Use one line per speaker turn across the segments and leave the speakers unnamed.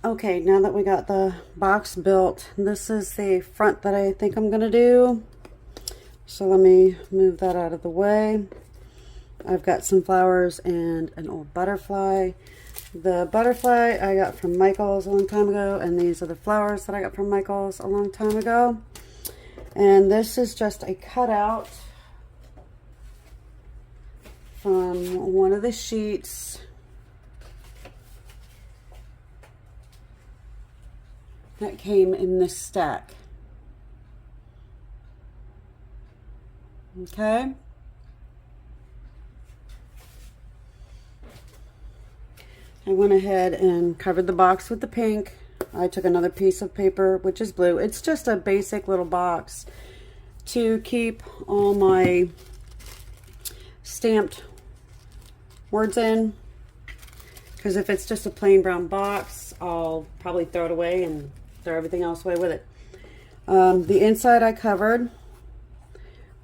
Okay, now that we got the box built, this is the front that I think I'm gonna do. So let me move that out of the way. I've got some flowers and an old butterfly. The butterfly I got from Michael's a long time ago, and these are the flowers that I got from Michael's a long time ago. And this is just a cutout from one of the sheets that came in this stack. Okay. I went ahead and covered the box with the pink. I took another piece of paper, which is blue. It's just a basic little box to keep all my stamped words in. Because if it's just a plain brown box, I'll probably throw it away and throw everything else away with it. The inside I covered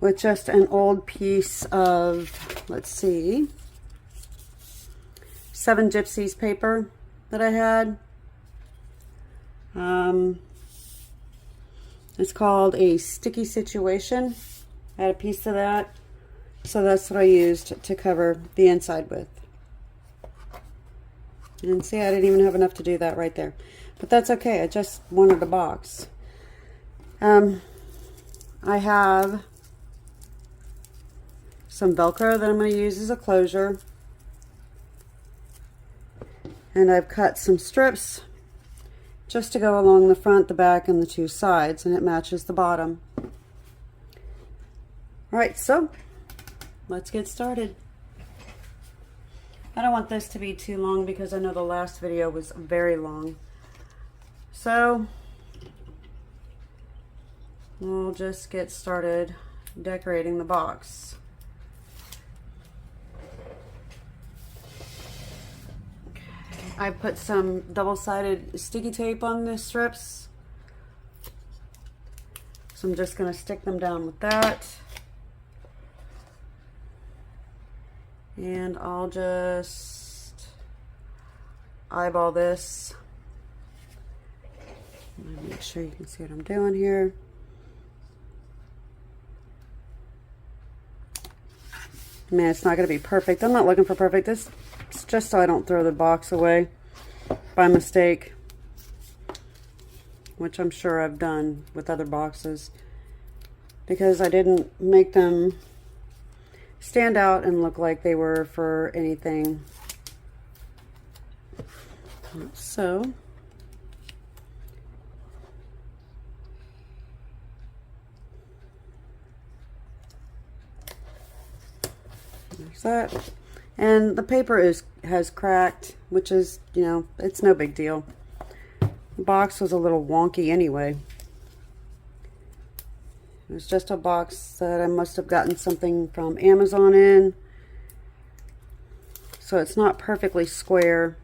with just an old piece of, let's see, 7 Gypsies paper that I had. It's called a sticky situation. I had a piece of that. So that's what I used to cover the inside with. And see, I didn't even have enough to do that right there. But that's okay, I just wanted a box. I have some Velcro that I'm going to use as a closure. And I've cut some strips just to go along the front, the back, and the 2 sides, and it matches the bottom. Alright, so let's get started. I don't want this to be too long because I know the last video was very long. So we'll just get started decorating the box. I put some double-sided sticky tape on the strips. So I'm just going to stick them down with that. And I'll just eyeball this. Make sure you can see what I'm doing here. Man, it's not going to be perfect. I'm not looking for perfect. This is just so I don't throw the box away by mistake, which I'm sure I've done with other boxes, because I didn't make them stand out and look like they were for anything. So there's that. And the paper has cracked, which is, you know, it's no big deal. The box was a little wonky anyway. It was just a box that I must have gotten something from Amazon in. So it's not perfectly square,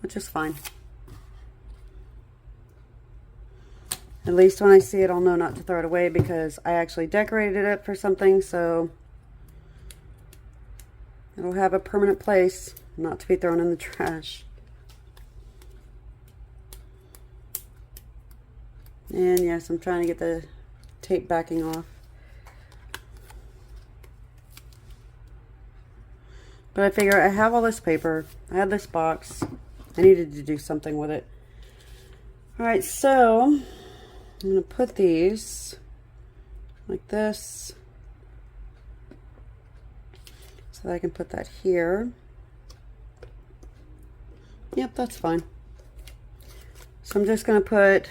which is fine. At least when I see it, I'll know not to throw it away because I actually decorated it for something, so it'll have a permanent place, not to be thrown in the trash. And yes, I'm trying to get the tape backing off. But I figure I have all this paper, I had this box, I needed to do something with it. Alright, so I'm going to put these like this, so that I can put that here. Yep, that's fine. So I'm just going to put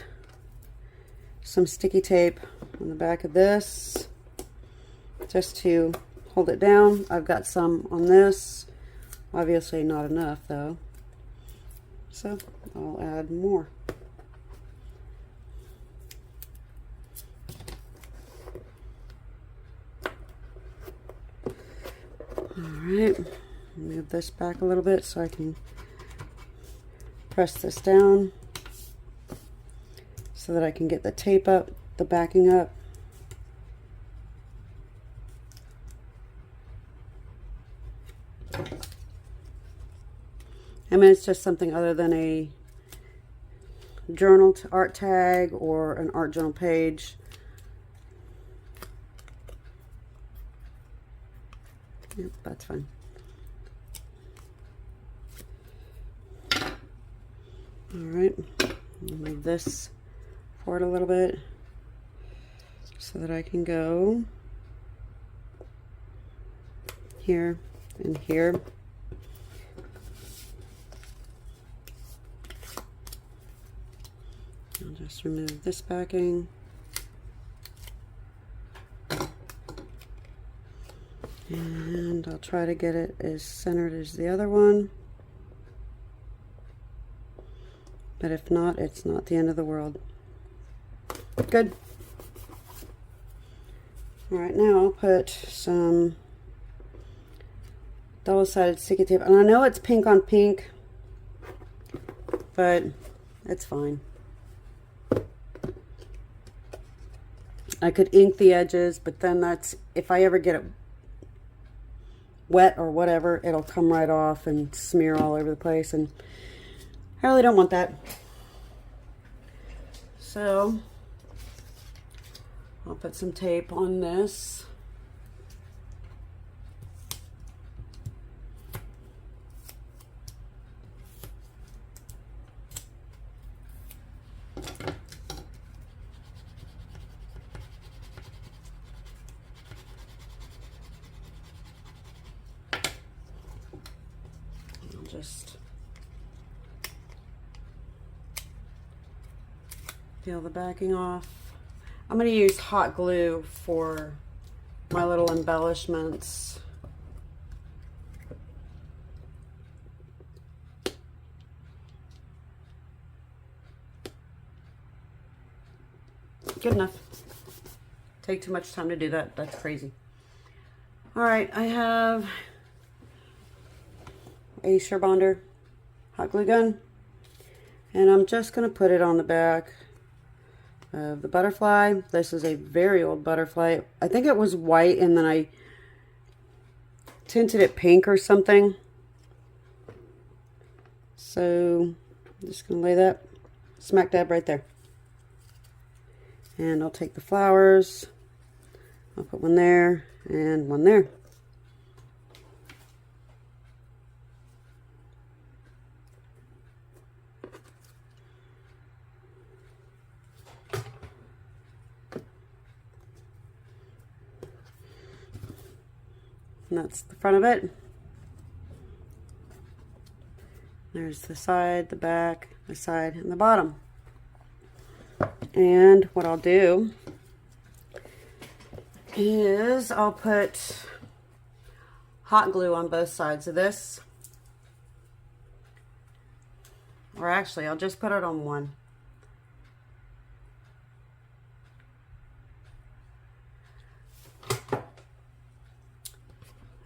some sticky tape on the back of this just to hold it down. I've got some on this. Obviously not enough though, so I'll add more. Alright, move this back a little bit so I can press this down so that I can get the tape up, the backing up. I mean, it's just something other than a journal art tag or an art journal page. Yep, that's fine. All right, move this forward a little bit so that I can go here and here. I'll just remove this backing. And I'll try to get it as centered as the other one. But if not, it's not the end of the world. Good. All right, now I'll put some double-sided sticky tape. And I know it's pink on pink, but it's fine. I could ink the edges, but then that's, if I ever get it wet or whatever, it'll come right off and smear all over the place, and I really don't want that. So I'll put some tape on this. I'll just peel the backing off. I'm going to use hot glue for my little embellishments. Good enough. Take too much time to do that. That's crazy. All right, I have a Surebonder hot glue gun, and I'm just going to put it on the back of the butterfly. This is a very old butterfly. I think it was white and then I tinted it pink or something. So I'm just going to lay that smack dab right there. And I'll take the flowers. I'll put one there and one there. And that's the front of it. There's the side, the back, the side, and the bottom. And what I'll do is I'll put hot glue on both sides of this. Or actually, I'll just put it on one.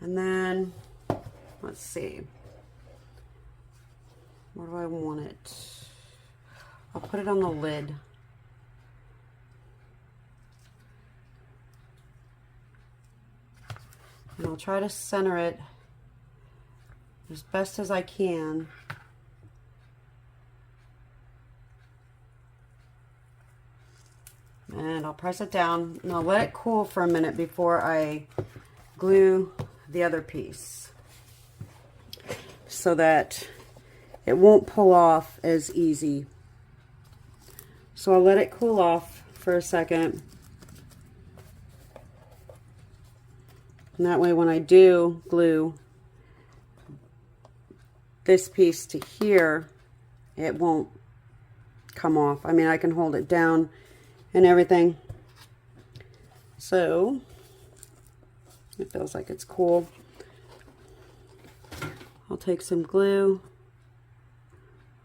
And then, let's see, where do I want it? I'll put it on the lid. And I'll try to center it as best as I can. And I'll press it down and I'll let it cool for a minute before I glue the other piece, so that it won't pull off as easy. So I'll let it cool off for a second, and that way when I do glue this piece to here, it won't come off. I mean, I can hold it down and everything. So it feels like it's cool. I'll take some glue.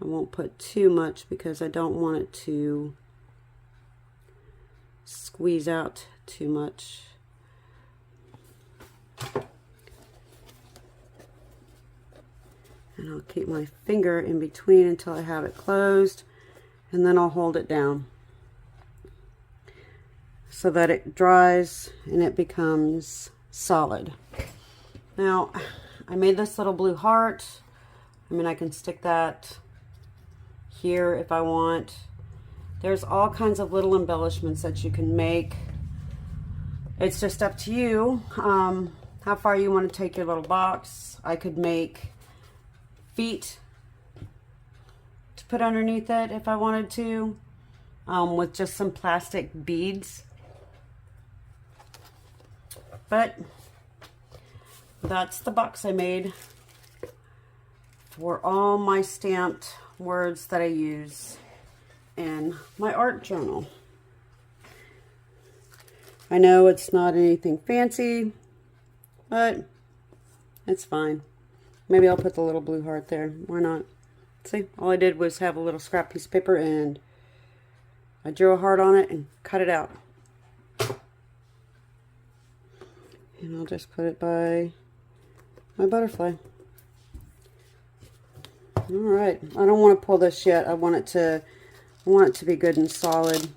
I won't put too much because I don't want it to squeeze out too much. And I'll keep my finger in between until I have it closed, and then I'll hold it down so that it dries and it becomes solid. Now, I made this little blue heart. I mean, I can stick that here if I want. There's all kinds of little embellishments that you can make. It's just up to you how far you want to take your little box. I could make feet to put underneath it if I wanted to, with just some plastic beads. But that's the box I made for all my stamped words that I use in my art journal. I know it's not anything fancy, but it's fine. Maybe I'll put the little blue heart there. Why not? See, all I did was have a little scrap piece of paper and I drew a heart on it and cut it out. And I'll just put it by my butterfly. Alright, I don't want to pull this yet. I want it to be good and solid.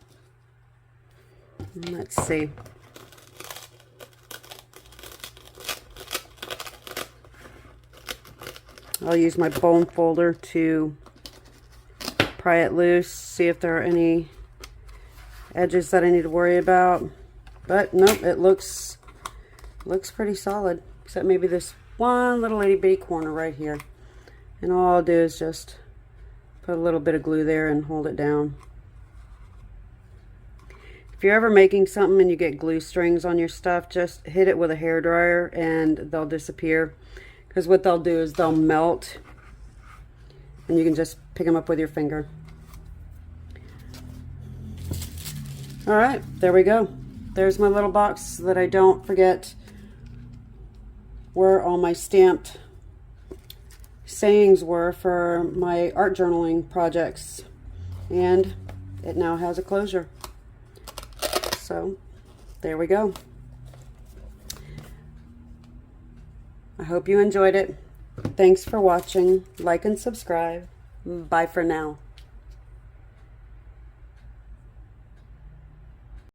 Let's see. I'll use my bone folder to pry it loose, see if there are any edges that I need to worry about. But nope, it looks pretty solid, except maybe this one little itty bitty corner right here. And all I'll do is just put a little bit of glue there and hold it down. If you're ever making something and you get glue strings on your stuff, just hit it with a hairdryer and they'll disappear. Because what they'll do is they'll melt and you can just pick them up with your finger. Alright, there we go. There's my little box so that I don't forget where all my stamped sayings were for my art journaling projects, and it now has a closure. So there we go. I hope you enjoyed it. Thanks for watching. Like and subscribe. Bye for now.